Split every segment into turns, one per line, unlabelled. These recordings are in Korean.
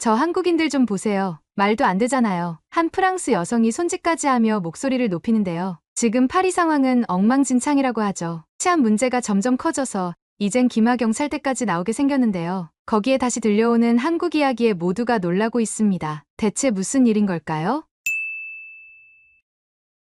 저 한국인들 좀 보세요. 말도 안 되잖아요. 한 프랑스 여성이 손짓까지 하며 목소리를 높이는데요. 지금 파리 상황은 엉망진창이라고 하죠. 치안 문제가 점점 커져서 이젠 김하경 살 때까지 나오게 생겼는데요. 거기에 다시 들려오는 한국 이야기에 모두가 놀라고 있습니다. 대체 무슨 일인 걸까요?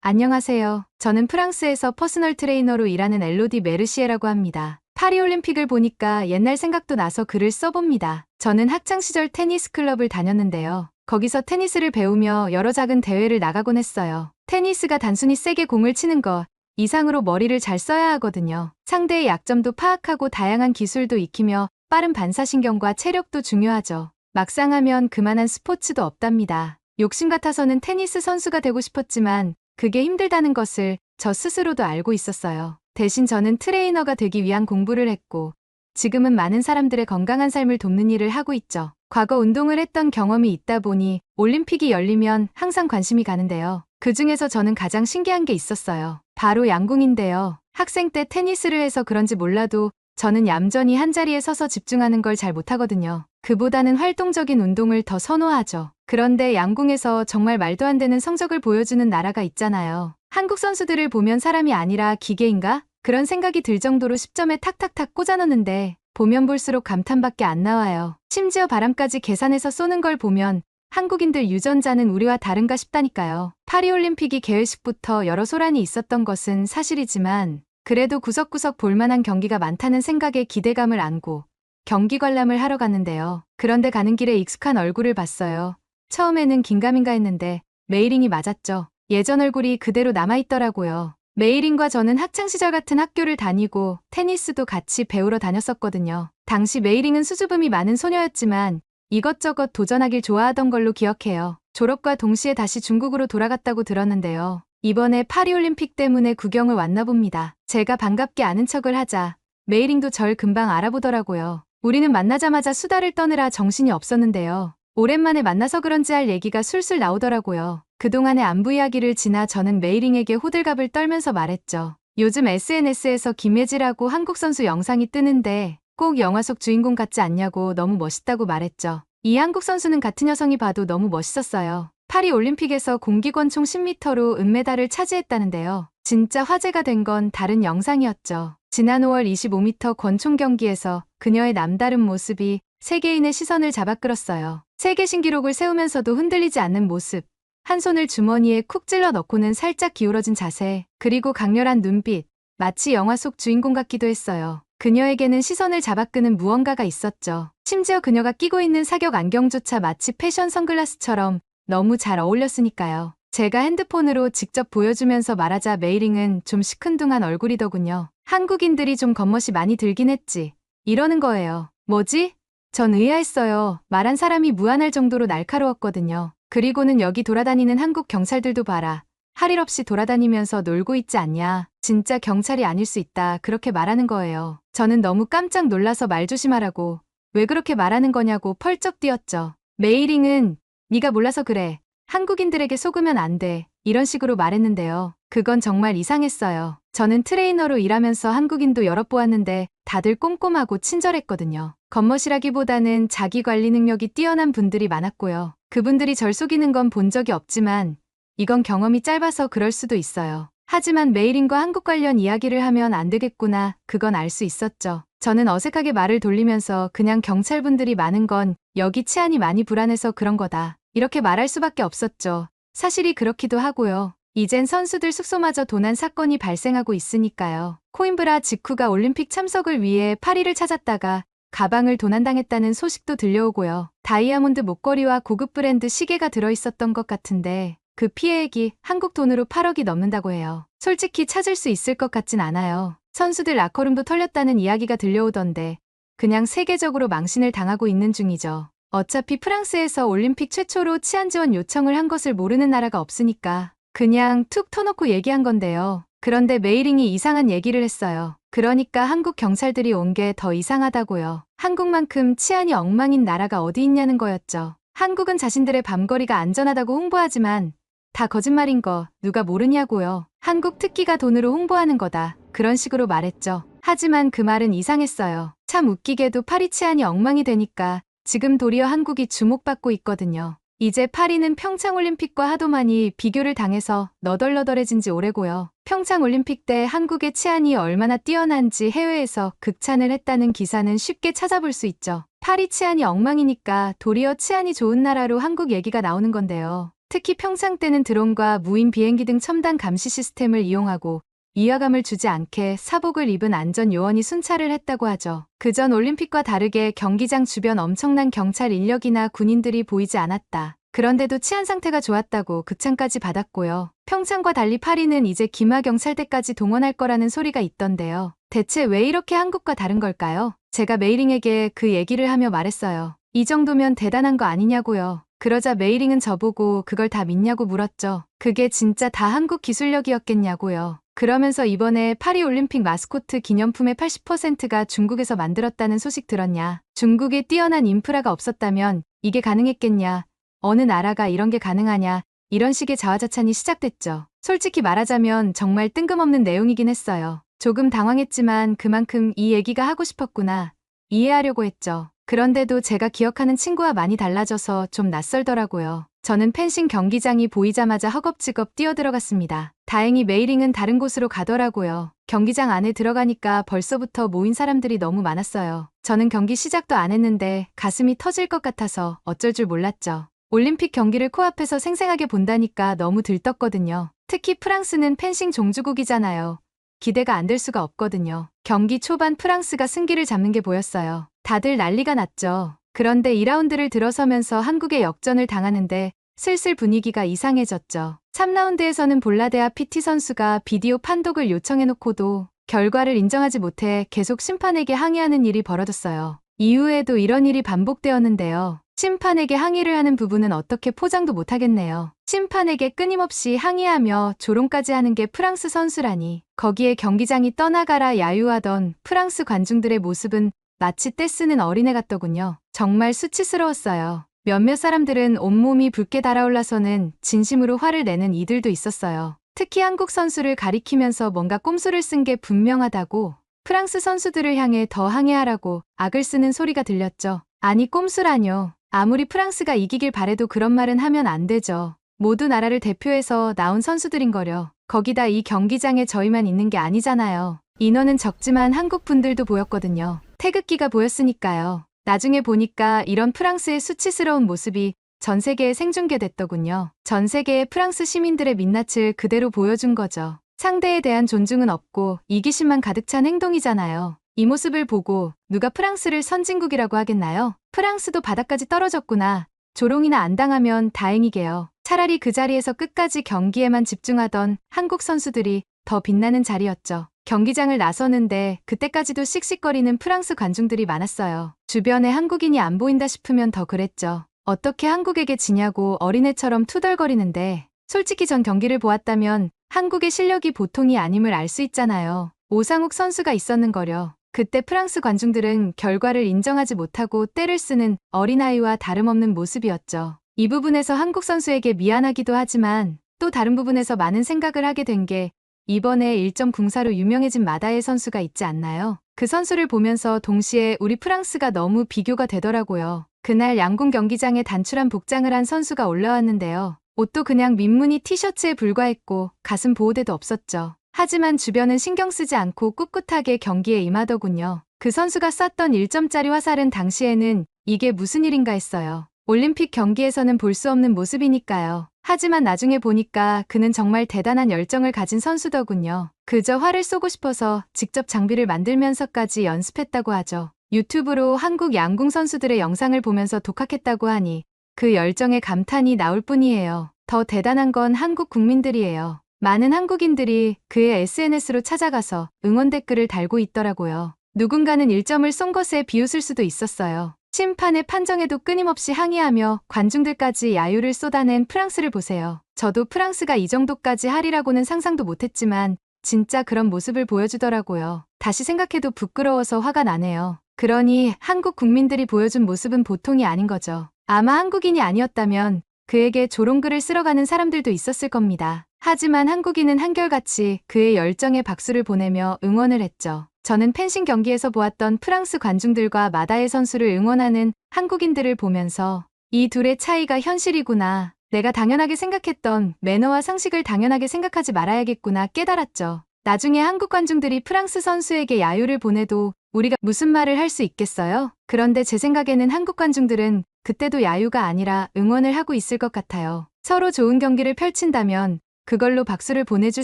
안녕하세요. 저는 프랑스에서 퍼스널 트레이너로 일하는 엘로디 메르시에라고 합니다. 파리올림픽을 보니까 옛날 생각도 나서 글을 써봅니다. 저는 학창시절 테니스 클럽을 다녔는데요. 거기서 테니스를 배우며 여러 작은 대회를 나가곤 했어요. 테니스가 단순히 세게 공을 치는 것 이상으로 머리를 잘 써야 하거든요. 상대의 약점도 파악하고 다양한 기술도 익히며 빠른 반사신경과 체력도 중요하죠. 막상 하면 그만한 스포츠도 없답니다. 욕심 같아서는 테니스 선수가 되고 싶었지만 그게 힘들다는 것을 저 스스로도 알고 있었어요. 대신 저는 트레이너가 되기 위한 공부를 했고 지금은 많은 사람들의 건강한 삶을 돕는 일을 하고 있죠. 과거 운동을 했던 경험이 있다 보니 올림픽이 열리면 항상 관심이 가는데요. 그중에서 저는 가장 신기한 게 있었어요. 바로 양궁인데요. 학생 때 테니스를 해서 그런지 몰라도 저는 얌전히 한자리에 서서 집중하는 걸 잘 못하거든요. 그보다는 활동적인 운동을 더 선호하죠. 그런데 양궁에서 정말 말도 안 되는 성적을 보여주는 나라가 있잖아요. 한국 선수들을 보면 사람이 아니라 기계인가? 그런 생각이 들 정도로 10점에 탁탁탁 꽂아넣는데 보면 볼수록 감탄밖에 안 나와요. 심지어 바람까지 계산해서 쏘는 걸 보면 한국인들 유전자는 우리와 다른가 싶다니까요. 파리올림픽이 개회식부터 여러 소란이 있었던 것은 사실이지만 그래도 구석구석 볼만한 경기가 많다는 생각에 기대감을 안고 경기 관람을 하러 갔는데요. 그런데 가는 길에 익숙한 얼굴을 봤어요. 처음에는 긴가민가 했는데 메이링이 맞았죠. 예전 얼굴이 그대로 남아있더라고요. 메이링과 저는 학창시절 같은 학교를 다니고 테니스도 같이 배우러 다녔었거든요. 당시 메이링은 수줍음이 많은 소녀였지만 이것저것 도전하길 좋아하던 걸로 기억해요. 졸업과 동시에 다시 중국으로 돌아갔다고 들었는데요. 이번에 파리올림픽 때문에 구경을 왔나 봅니다. 제가 반갑게 아는 척을 하자 메이링도 절 금방 알아보더라고요. 우리는 만나자마자 수다를 떠느라 정신이 없었는데요. 오랜만에 만나서 그런지 할 얘기가 술술 나오더라고요. 그동안의 안부 이야기를 지나 저는 메이링에게 호들갑을 떨면서 말했죠. 요즘 SNS에서 김예지라고 한국 선수 영상이 뜨는데 꼭 영화 속 주인공 같지 않냐고 너무 멋있다고 말했죠. 이 한국 선수는 같은 여성이 봐도 너무 멋있었어요. 파리 올림픽에서 공기권총 10m로 은메달을 차지했다는데요. 진짜 화제가 된 건 다른 영상이었죠. 지난 5월 25m 권총 경기에서 그녀의 남다른 모습이 세계인의 시선을 잡아끌었어요. 세계 신기록을 세우면서도 흔들리지 않는 모습, 한 손을 주머니에 쿡 찔러 넣고는 살짝 기울어진 자세, 그리고 강렬한 눈빛, 마치 영화 속 주인공 같기도 했어요. 그녀에게는 시선을 잡아끄는 무언가가 있었죠. 심지어 그녀가 끼고 있는 사격 안경조차 마치 패션 선글라스처럼 너무 잘 어울렸으니까요. 제가 핸드폰으로 직접 보여주면서 말하자 메이링은 좀 시큰둥한 얼굴이더군요. 한국인들이 좀 겉멋이 많이 들긴 했지. 이러는 거예요. 뭐지? 전 의아했어요. 말한 사람이 무안할 정도로 날카로웠거든요. 그리고는 여기 돌아다니는 한국 경찰들도 봐라. 할 일 없이 돌아다니면서 놀고 있지 않냐. 진짜 경찰이 아닐 수 있다. 그렇게 말하는 거예요. 저는 너무 깜짝 놀라서 말 조심하라고. 왜 그렇게 말하는 거냐고 펄쩍 뛰었죠. 메이링은 네가 몰라서 그래. 한국인들에게 속으면 안 돼. 이런 식으로 말했는데요. 그건 정말 이상했어요. 저는 트레이너로 일하면서 한국인도 여럿 보았는데 다들 꼼꼼하고 친절했거든요. 겉멋이라기보다는 자기 관리 능력이 뛰어난 분들이 많았고요. 그분들이 절 속이는 건 본 적이 없지만 이건 경험이 짧아서 그럴 수도 있어요. 하지만 메이링과 한국 관련 이야기를 하면 안 되겠구나. 그건 알 수 있었죠. 저는 어색하게 말을 돌리면서 그냥 경찰분들이 많은 건 여기 치안이 많이 불안해서 그런 거다. 이렇게 말할 수밖에 없었죠. 사실이 그렇기도 하고요. 이젠 선수들 숙소마저 도난 사건이 발생하고 있으니까요. 코임브라 직후가 올림픽 참석을 위해 파리를 찾았다가 가방을 도난당했다는 소식도 들려오고요. 다이아몬드 목걸이와 고급 브랜드 시계가 들어있었던 것 같은데 그 피해액이 한국 돈으로 8억이 넘는다고 해요. 솔직히 찾을 수 있을 것 같진 않아요. 선수들 라커룸도 털렸다는 이야기가 들려오던데 그냥 세계적으로 망신을 당하고 있는 중이죠. 어차피 프랑스에서 올림픽 최초로 치안 지원 요청을 한 것을 모르는 나라가 없으니까 그냥 툭 터놓고 얘기한 건데요. 그런데 메이링이 이상한 얘기를 했어요. 그러니까 한국 경찰들이 온 게 더 이상하다고요. 한국만큼 치안이 엉망인 나라가 어디 있냐는 거였죠. 한국은 자신들의 밤거리가 안전하다고 홍보하지만 다 거짓말인 거 누가 모르냐고요. 한국 특기가 돈으로 홍보하는 거다. 그런 식으로 말했죠. 하지만 그 말은 이상했어요. 참 웃기게도 파리 치안이 엉망이 되니까 지금 도리어 한국이 주목받고 있거든요. 이제 파리는 평창올림픽과 하도 많이 비교를 당해서 너덜너덜해진 지 오래고요. 평창올림픽 때 한국의 치안이 얼마나 뛰어난지 해외에서 극찬을 했다는 기사는 쉽게 찾아볼 수 있죠. 파리 치안이 엉망이니까 도리어 치안이 좋은 나라로 한국 얘기가 나오는 건데요. 특히 평창 때는 드론과 무인 비행기 등 첨단 감시 시스템을 이용하고 위화감을 주지 않게 사복을 입은 안전 요원이 순찰을 했다고 하죠. 그전 올림픽과 다르게 경기장 주변 엄청난 경찰 인력이나 군인들이 보이지 않았다. 그런데도 치안 상태가 좋았다고 극찬까지 받았고요. 평창과 달리 파리는 이제 기마경찰대까지 동원할 거라는 소리가 있던데요. 대체 왜 이렇게 한국과 다른 걸까요? 제가 메이링에게 그 얘기를 하며 말했어요. 이 정도면 대단한 거 아니냐고요. 그러자 메이링은 저보고 그걸 다 믿냐고 물었죠. 그게 진짜 다 한국 기술력이었겠냐고요. 그러면서 이번에 파리올림픽 마스코트 기념품의 80%가 중국에서 만들었다는 소식 들었냐? 중국에 뛰어난 인프라가 없었다면 이게 가능했겠냐? 어느 나라가 이런 게 가능하냐? 이런 식의 자화자찬이 시작됐죠. 솔직히 말하자면 정말 뜬금없는 내용이긴 했어요. 조금 당황했지만 그만큼 이 얘기가 하고 싶었구나. 이해하려고 했죠. 그런데도 제가 기억하는 친구와 많이 달라져서 좀 낯설더라고요. 저는 펜싱 경기장이 보이자마자 허겁지겁 뛰어들어갔습니다. 다행히 메이링은 다른 곳으로 가더라고요. 경기장 안에 들어가니까 벌써부터 모인 사람들이 너무 많았어요. 저는 경기 시작도 안 했는데 가슴이 터질 것 같아서 어쩔 줄 몰랐죠. 올림픽 경기를 코앞에서 생생하게 본다니까 너무 들떴거든요. 특히 프랑스는 펜싱 종주국이잖아요. 기대가 안 될 수가 없거든요. 경기 초반 프랑스가 승기를 잡는 게 보였어요. 다들 난리가 났죠. 그런데 2라운드를 들어서면서 한국의 역전을 당하는데 슬슬 분위기가 이상해졌죠. 3라운드에서는 볼라데아 PT 선수가 비디오 판독을 요청해놓고도 결과를 인정하지 못해 계속 심판에게 항의하는 일이 벌어졌어요. 이후에도 이런 일이 반복되었는데요. 심판에게 항의를 하는 부분은 어떻게 포장도 못하겠네요. 심판에게 끊임없이 항의하며 조롱까지 하는 게 프랑스 선수라니. 거기에 경기장이 떠나가라 야유하던 프랑스 관중들의 모습은 마치 떼쓰는 어린애 같더군요. 정말 수치스러웠어요. 몇몇 사람들은 온몸이 붉게 달아올라서는 진심으로 화를 내는 이들도 있었어요. 특히 한국 선수를 가리키면서 뭔가 꼼수를 쓴 게 분명하다고 프랑스 선수들을 향해 더 항의하라고 악을 쓰는 소리가 들렸죠. 아니 꼼수라뇨. 아무리 프랑스가 이기길 바래도 그런 말은 하면 안 되죠. 모두 나라를 대표해서 나온 선수들인거려. 거기다 이 경기장에 저희만 있는 게 아니잖아요. 인원은 적지만 한국 분들도 보였거든요. 태극기가 보였으니까요. 나중에 보니까 이런 프랑스의 수치스러운 모습이 전 세계에 생중계됐더군요. 전 세계의 프랑스 시민들의 민낯을 그대로 보여준 거죠. 상대에 대한 존중은 없고 이기심만 가득 찬 행동이잖아요. 이 모습을 보고 누가 프랑스를 선진국이라고 하겠나요? 프랑스도 바닥까지 떨어졌구나. 조롱이나 안 당하면 다행이게요. 차라리 그 자리에서 끝까지 경기에만 집중하던 한국 선수들이 더 빛나는 자리였죠. 경기장을 나서는데 그때까지도 씩씩거리는 프랑스 관중들이 많았어요. 주변에 한국인이 안 보인다 싶으면 더 그랬죠. 어떻게 한국에게 지냐고 어린애처럼 투덜거리는데 솔직히 전 경기를 보았다면 한국의 실력이 보통이 아님을 알 수 있잖아요. 오상욱 선수가 있었는거려. 그때 프랑스 관중들은 결과를 인정하지 못하고 떼를 쓰는 어린아이와 다름없는 모습이었죠. 이 부분에서 한국 선수에게 미안하기도 하지만 또 다른 부분에서 많은 생각을 하게 된 게 이번에 1.04로 유명해진 마다에 선수가 있지 않나요? 그 선수를 보면서 동시에 우리 프랑스가 너무 비교가 되더라고요. 그날 양궁 경기장에 단출한 복장을 한 선수가 올라왔는데요. 옷도 그냥 민무늬 티셔츠에 불과했고 가슴 보호대도 없었죠. 하지만 주변은 신경 쓰지 않고 꿋꿋하게 경기에 임하더군요. 그 선수가 쐈던 1점짜리 화살은 당시에는 이게 무슨 일인가 했어요. 올림픽 경기에서는 볼 수 없는 모습이니까요. 하지만 나중에 보니까 그는 정말 대단한 열정을 가진 선수더군요. 그저 활을 쏘고 싶어서 직접 장비를 만들면서까지 연습했다고 하죠. 유튜브로 한국 양궁 선수들의 영상을 보면서 독학했다고 하니 그 열정에 감탄이 나올 뿐이에요. 더 대단한 건 한국 국민들이에요. 많은 한국인들이 그의 SNS로 찾아가서 응원 댓글을 달고 있더라고요. 누군가는 1점을 쏜 것에 비웃을 수도 있었어요. 심판의 판정에도 끊임없이 항의하며 관중들까지 야유를 쏟아낸 프랑스를 보세요. 저도 프랑스가 이 정도까지 하리라고는 상상도 못했지만 진짜 그런 모습을 보여주더라고요. 다시 생각해도 부끄러워서 화가 나네요. 그러니 한국 국민들이 보여준 모습은 보통이 아닌 거죠. 아마 한국인이 아니었다면 그에게 조롱글을 쓸어가는 사람들도 있었을 겁니다. 하지만 한국인은 한결같이 그의 열정에 박수를 보내며 응원을 했죠. 저는 펜싱 경기에서 보았던 프랑스 관중들과 마다의 선수를 응원하는 한국인들을 보면서 이 둘의 차이가 현실이구나. 내가 당연하게 생각했던 매너와 상식을 당연하게 생각하지 말아야겠구나 깨달았죠. 나중에 한국 관중들이 프랑스 선수에게 야유를 보내도 우리가 무슨 말을 할 수 있겠어요? 그런데 제 생각에는 한국 관중들은 그때도 야유가 아니라 응원을 하고 있을 것 같아요. 서로 좋은 경기를 펼친다면 그걸로 박수를 보내줄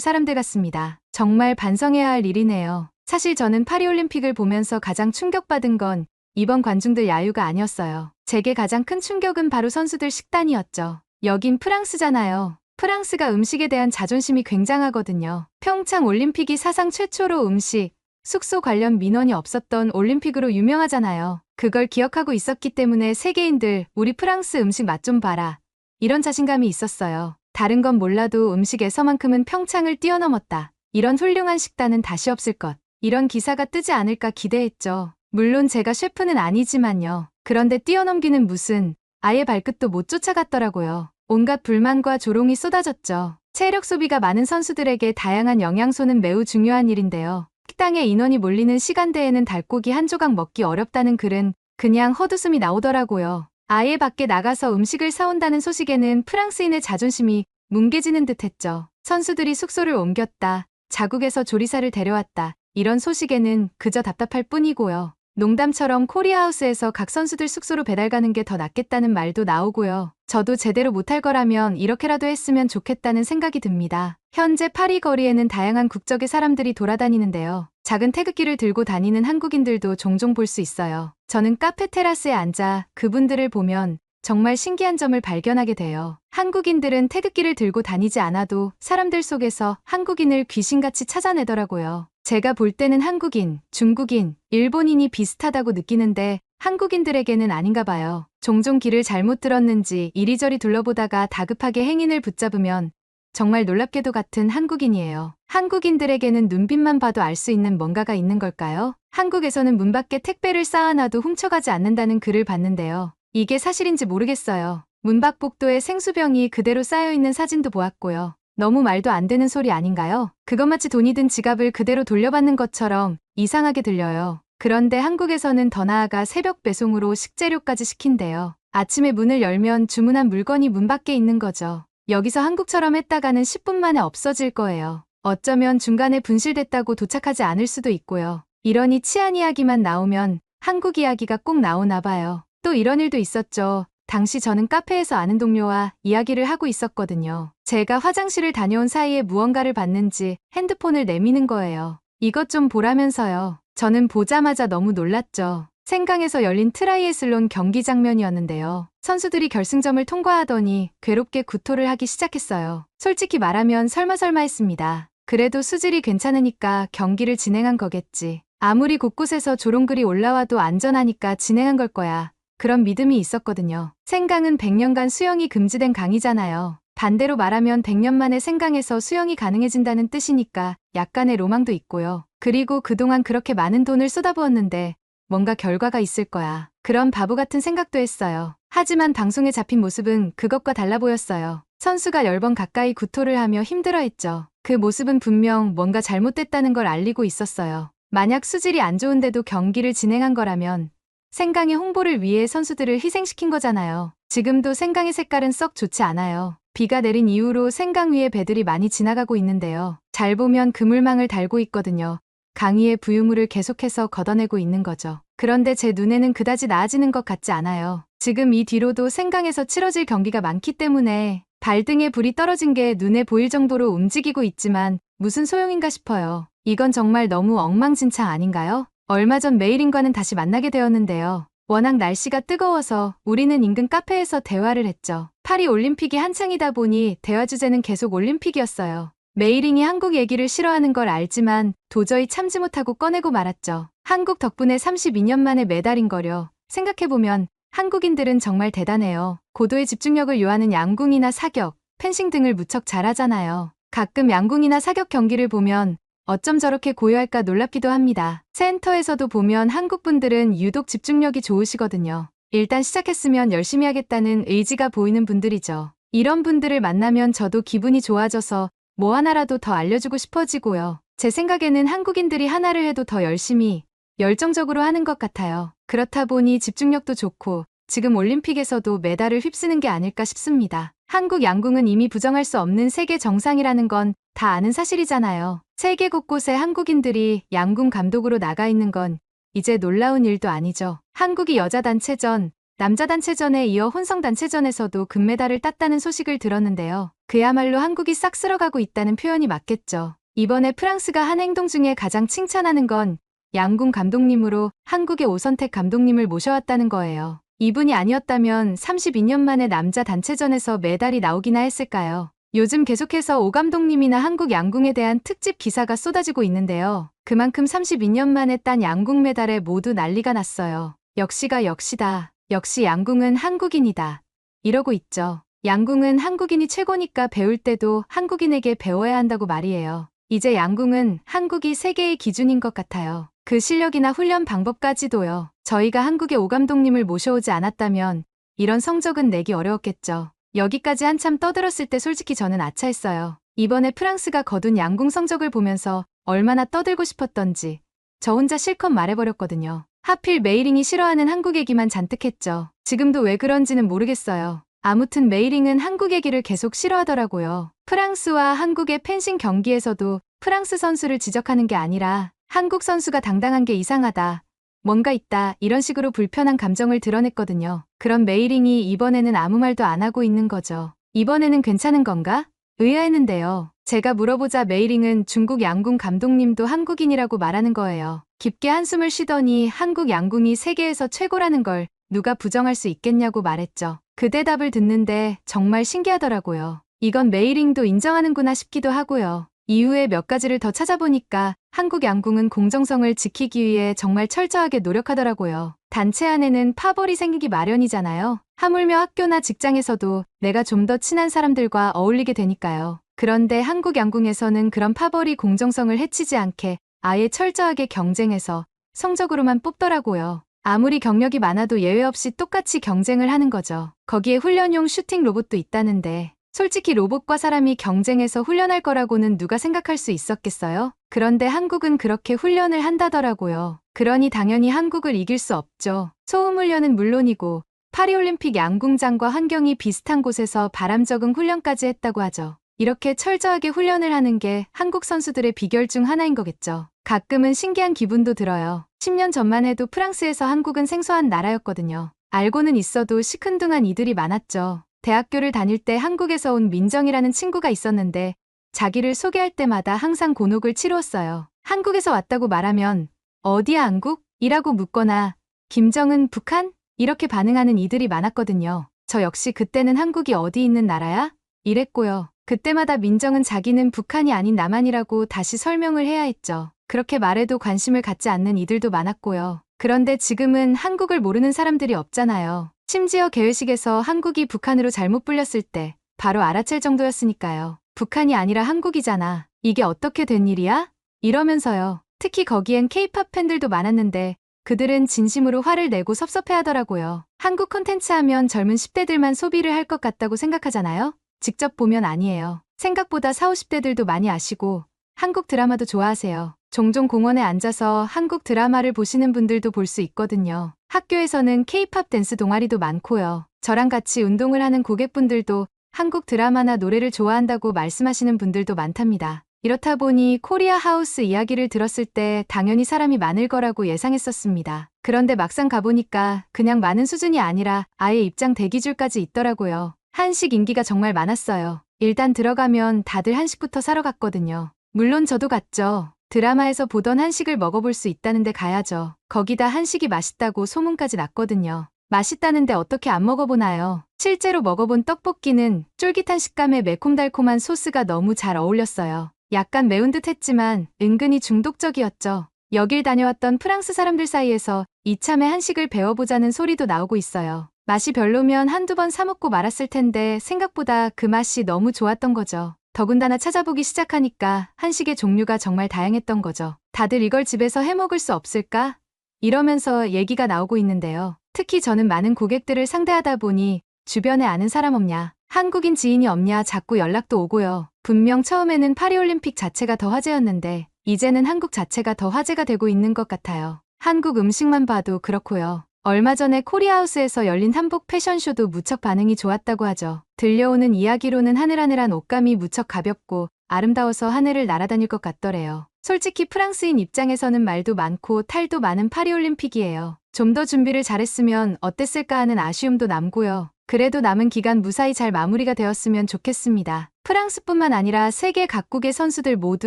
사람들 같습니다. 정말 반성해야 할 일이네요. 사실 저는 파리올림픽을 보면서 가장 충격받은 건 이번 관중들 야유가 아니었어요. 제게 가장 큰 충격은 바로 선수들 식단이었죠. 여긴 프랑스잖아요. 프랑스가 음식에 대한 자존심이 굉장하거든요. 평창 올림픽이 사상 최초로 음식, 숙소 관련 민원이 없었던 올림픽으로 유명하잖아요. 그걸 기억하고 있었기 때문에 세계인들 우리 프랑스 음식 맛 좀 봐라. 이런 자신감이 있었어요. 다른 건 몰라도 음식에서만큼은 평창을 뛰어넘었다. 이런 훌륭한 식단은 다시 없을 것. 이런 기사가 뜨지 않을까 기대했죠. 물론 제가 셰프는 아니지만요. 그런데 뛰어넘기는 무슨 아예 발끝도 못 쫓아갔더라고요. 온갖 불만과 조롱이 쏟아졌죠. 체력 소비가 많은 선수들에게 다양한 영양소는 매우 중요한 일인데요. 식당에 인원이 몰리는 시간대에는 닭고기 한 조각 먹기 어렵다는 글은 그냥 헛웃음이 나오더라고요. 아예 밖에 나가서 음식을 사온다는 소식에는 프랑스인의 자존심이 뭉개지는 듯했죠. 선수들이 숙소를 옮겼다. 자국에서 조리사를 데려왔다. 이런 소식에는 그저 답답할 뿐이고요. 농담처럼 코리아하우스에서 각 선수들 숙소로 배달 가는 게 더 낫겠다는 말도 나오고요. 저도 제대로 못할 거라면 이렇게라도 했으면 좋겠다는 생각이 듭니다. 현재 파리 거리에는 다양한 국적의 사람들이 돌아다니는데요. 작은 태극기를 들고 다니는 한국인들도 종종 볼 수 있어요. 저는 카페 테라스에 앉아 그분들을 보면 정말 신기한 점을 발견하게 돼요. 한국인들은 태극기를 들고 다니지 않아도 사람들 속에서 한국인을 귀신같이 찾아내더라고요. 제가 볼 때는 한국인, 중국인, 일본인이 비슷하다고 느끼는데 한국인들에게는 아닌가 봐요. 종종 길을 잘못 들었는지 이리저리 둘러보다가 다급하게 행인을 붙잡으면 정말 놀랍게도 같은 한국인이에요. 한국인들에게는 눈빛만 봐도 알 수 있는 뭔가가 있는 걸까요? 한국에서는 문 밖에 택배를 쌓아놔도 훔쳐가지 않는다는 글을 봤는데요. 이게 사실인지 모르겠어요. 문 밖 복도에 생수병이 그대로 쌓여있는 사진도 보았고요. 너무 말도 안 되는 소리 아닌가요? 그것 마치 돈이 든 지갑을 그대로 돌려받는 것처럼 이상하게 들려요. 그런데 한국에서는 더 나아가 새벽 배송으로 식재료까지 시킨대요. 아침에 문을 열면 주문한 물건이 문 밖에 있는 거죠. 여기서 한국처럼 했다가는 10분 만에 없어질 거예요. 어쩌면 중간에 분실됐다고 도착하지 않을 수도 있고요. 이러니 치안 이야기만 나오면 한국 이야기가 꼭 나오나 봐요. 또 이런 일도 있었죠. 당시 저는 카페에서 아는 동료와 이야기를 하고 있었거든요. 제가 화장실을 다녀온 사이에 무언가를 봤는지 핸드폰을 내미는 거예요. 이것 좀 보라면서요. 저는 보자마자 너무 놀랐죠. 생강에서 열린 트라이애슬론 경기 장면이었는데요. 선수들이 결승점을 통과하더니 괴롭게 구토를 하기 시작했어요. 솔직히 말하면 설마 했습니다. 그래도 수질이 괜찮으니까 경기를 진행한 거겠지. 아무리 곳곳에서 조롱글이 올라와도 안전하니까 진행한 걸 거야. 그런 믿음이 있었거든요. 생강은 100년간 수영이 금지된 강이잖아요. 반대로 말하면 100년 만에 생강에서 수영이 가능해진다는 뜻이니까 약간의 로망도 있고요. 그리고 그동안 그렇게 많은 돈을 쏟아부었는데 뭔가 결과가 있을 거야. 그런 바보 같은 생각도 했어요. 하지만 방송에 잡힌 모습은 그것과 달라 보였어요. 선수가 10번 가까이 구토를 하며 힘들어했죠. 그 모습은 분명 뭔가 잘못됐다는 걸 알리고 있었어요. 만약 수질이 안 좋은데도 경기를 진행한 거라면 생강의 홍보를 위해 선수들을 희생시킨 거잖아요. 지금도 생강의 색깔은 썩 좋지 않아요. 비가 내린 이후로 생강 위에 배들이 많이 지나가고 있는데요. 잘 보면 그물망을 달고 있거든요. 강 위에 부유물을 계속해서 걷어내고 있는 거죠. 그런데 제 눈에는 그다지 나아지는 것 같지 않아요. 지금 이 뒤로도 생강에서 치러질 경기가 많기 때문에 발등에 불이 떨어진 게 눈에 보일 정도로 움직이고 있지만 무슨 소용인가 싶어요. 이건 정말 너무 엉망진창 아닌가요? 얼마 전 메이린과는 다시 만나게 되었는데요. 워낙 날씨가 뜨거워서 우리는 인근 카페에서 대화를 했죠. 파리 올림픽이 한창이다 보니 대화 주제는 계속 올림픽이었어요. 메이링이 한국 얘기를 싫어하는 걸 알지만 도저히 참지 못하고 꺼내고 말았죠. 한국 덕분에 32년 만에 메달인 거려. 생각해보면 한국인들은 정말 대단해요. 고도의 집중력을 요하는 양궁이나 사격, 펜싱 등을 무척 잘하잖아요. 가끔 양궁이나 사격 경기를 보면 어쩜 저렇게 고요할까 놀랍기도 합니다. 센터에서도 보면 한국분들은 유독 집중력이 좋으시거든요. 일단 시작했으면 열심히 하겠다는 의지가 보이는 분들이죠. 이런 분들을 만나면 저도 기분이 좋아져서 뭐 하나라도 더 알려주고 싶어지고요. 제 생각에는 한국인들이 하나를 해도 더 열심히, 열정적으로 하는 것 같아요. 그렇다 보니 집중력도 좋고 지금 올림픽에서도 메달을 휩쓰는 게 아닐까 싶습니다. 한국 양궁은 이미 부정할 수 없는 세계 정상이라는 건 다 아는 사실이잖아요. 세계 곳곳에 한국인들이 양궁 감독으로 나가 있는 건 이제 놀라운 일도 아니죠. 한국이 여자 단체전, 남자 단체전에 이어 혼성 단체전에서도 금메달을 땄다는 소식을 들었는데요. 그야말로 한국이 싹 쓸어가고 있다는 표현이 맞겠죠. 이번에 프랑스가 한 행동 중에 가장 칭찬하는 건 양궁 감독님으로 한국의 오선택 감독님을 모셔왔다는 거예요. 이분이 아니었다면 32년 만에 남자 단체전에서 메달이 나오기나 했을까요? 요즘 계속해서 오 감독님이나 한국 양궁에 대한 특집 기사가 쏟아지고 있는데요. 그만큼 32년 만에 딴 양궁 메달에 모두 난리가 났어요. 역시가 역시다. 역시 양궁은 한국인이다. 이러고 있죠. 양궁은 한국인이 최고니까 배울 때도 한국인에게 배워야 한다고 말이에요. 이제 양궁은 한국이 세계의 기준인 것 같아요. 그 실력이나 훈련 방법까지도요. 저희가 한국의 오 감독님을 모셔오지 않았다면 이런 성적은 내기 어려웠겠죠. 여기까지 한참 떠들었을 때 솔직히 저는 아차했어요. 이번에 프랑스가 거둔 양궁 성적을 보면서 얼마나 떠들고 싶었던지 저 혼자 실컷 말해버렸거든요. 하필 메이링이 싫어하는 한국 얘기만 잔뜩 했죠. 지금도 왜 그런지는 모르겠어요. 아무튼 메이링은 한국 얘기를 계속 싫어하더라고요. 프랑스와 한국의 펜싱 경기에서도 프랑스 선수를 지적하는 게 아니라 한국 선수가 당당한 게 이상하다. 뭔가 있다. 이런 식으로 불편한 감정을 드러냈거든요. 그런 메이링이 이번에는 아무 말도 안 하고 있는 거죠. 이번에는 괜찮은 건가? 의아했는데요. 제가 물어보자 메이링은 중국 양궁 감독님도 한국인이라고 말하는 거예요. 깊게 한숨을 쉬더니 한국 양궁이 세계에서 최고라는 걸 누가 부정할 수 있겠냐고 말했죠. 그 대답을 듣는데 정말 신기하더라고요. 이건 메이링도 인정하는구나 싶기도 하고요. 이후에 몇 가지를 더 찾아보니까 한국 양궁은 공정성을 지키기 위해 정말 철저하게 노력하더라고요. 단체 안에는 파벌이 생기기 마련이잖아요. 하물며 학교나 직장에서도 내가 좀 더 친한 사람들과 어울리게 되니까요. 그런데 한국 양궁에서는 그런 파벌이 공정성을 해치지 않게 아예 철저하게 경쟁해서 성적으로만 뽑더라고요. 아무리 경력이 많아도 예외 없이 똑같이 경쟁을 하는 거죠. 거기에 훈련용 슈팅 로봇도 있다는데 솔직히 로봇과 사람이 경쟁해서 훈련할 거라고는 누가 생각할 수 있었겠어요? 그런데 한국은 그렇게 훈련을 한다더라고요. 그러니 당연히 한국을 이길 수 없죠. 소음 훈련은 물론이고 파리올림픽 양궁장과 환경이 비슷한 곳에서 바람 적응 훈련까지 했다고 하죠. 이렇게 철저하게 훈련을 하는 게 한국 선수들의 비결 중 하나인 거겠죠. 가끔은 신기한 기분도 들어요. 10년 전만 해도 프랑스에서 한국은 생소한 나라였거든요. 알고는 있어도 시큰둥한 이들이 많았죠. 대학교를 다닐 때 한국에서 온 민정이라는 친구가 있었는데 자기를 소개할 때마다 항상 곤혹을 치루었어요. 한국에서 왔다고 말하면 어디야 한국? 이라고 묻거나 김정은 북한? 이렇게 반응하는 이들이 많았거든요. 저 역시 그때는 한국이 어디 있는 나라야? 이랬고요. 그때마다 민정은 자기는 북한이 아닌 남한이라고 다시 설명을 해야 했죠. 그렇게 말해도 관심을 갖지 않는 이들도 많았고요. 그런데 지금은 한국을 모르는 사람들이 없잖아요. 심지어 개회식에서 한국이 북한으로 잘못 불렸을 때 바로 알아챌 정도였으니까요. 북한이 아니라 한국이잖아. 이게 어떻게 된 일이야? 이러면서요. 특히 거기엔 K-팝 팬들도 많았는데 그들은 진심으로 화를 내고 섭섭해하더라고요. 한국 콘텐츠 하면 젊은 10대들만 소비를 할 것 같다고 생각하잖아요. 직접 보면 아니에요. 생각보다 40, 50대들도 많이 아시고 한국 드라마도 좋아하세요. 종종 공원에 앉아서 한국 드라마를 보시는 분들도 볼 수 있거든요. 학교에서는 K-팝 댄스 동아리도 많고요. 저랑 같이 운동을 하는 고객분들도 한국 드라마나 노래를 좋아한다고 말씀하시는 분들도 많답니다. 이렇다 보니 코리아 하우스 이야기를 들었을 때 당연히 사람이 많을 거라고 예상했었습니다. 그런데 막상 가보니까 그냥 많은 수준이 아니라 아예 입장 대기줄까지 있더라고요. 한식 인기가 정말 많았어요. 일단 들어가면 다들 한식부터 사러 갔거든요. 물론 저도 갔죠. 드라마에서 보던 한식을 먹어볼 수 있다는데 가야죠. 거기다 한식이 맛있다고 소문까지 났거든요. 맛있다는데 어떻게 안 먹어보나요? 실제로 먹어본 떡볶이는 쫄깃한 식감에 매콤달콤한 소스가 너무 잘 어울렸어요. 약간 매운 듯 했지만 은근히 중독적이었죠. 여길 다녀왔던 프랑스 사람들 사이에서 이참에 한식을 배워보자는 소리도 나오고 있어요. 맛이 별로면 한두 번 사 먹고 말았을 텐데 생각보다 그 맛이 너무 좋았던 거죠. 더군다나 찾아보기 시작하니까 한식의 종류가 정말 다양했던 거죠. 다들 이걸 집에서 해 먹을 수 없을까? 이러면서 얘기가 나오고 있는데요. 특히 저는 많은 고객들을 상대하다 보니 주변에 아는 사람 없냐, 한국인 지인이 없냐 자꾸 연락도 오고요. 분명 처음에는 파리올림픽 자체가 더 화제였는데 이제는 한국 자체가 더 화제가 되고 있는 것 같아요. 한국 음식만 봐도 그렇고요. 얼마 전에 코리아하우스에서 열린 한복 패션쇼도 무척 반응이 좋았다고 하죠. 들려오는 이야기로는 하늘하늘한 옷감이 무척 가볍고 아름다워서 하늘을 날아다닐 것 같더래요. 솔직히 프랑스인 입장에서는 말도 많고 탈도 많은 파리올림픽이에요. 좀 더 준비를 잘했으면 어땠을까 하는 아쉬움도 남고요. 그래도 남은 기간 무사히 잘 마무리가 되었으면 좋겠습니다. 프랑스뿐만 아니라 세계 각국의 선수들 모두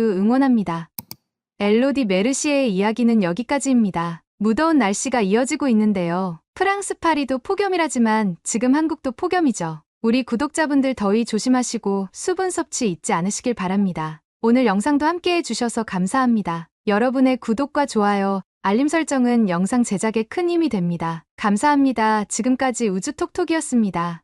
응원합니다. 엘로디 메르시에의 이야기는 여기까지입니다. 무더운 날씨가 이어지고 있는데요. 프랑스 파리도 폭염이라지만 지금 한국도 폭염이죠. 우리 구독자분들 더위 조심하시고 수분 섭취 잊지 않으시길 바랍니다. 오늘 영상도 함께 해주셔서 감사합니다. 여러분의 구독과 좋아요, 알림 설정은 영상 제작에 큰 힘이 됩니다. 감사합니다. 지금까지 우주톡톡이었습니다.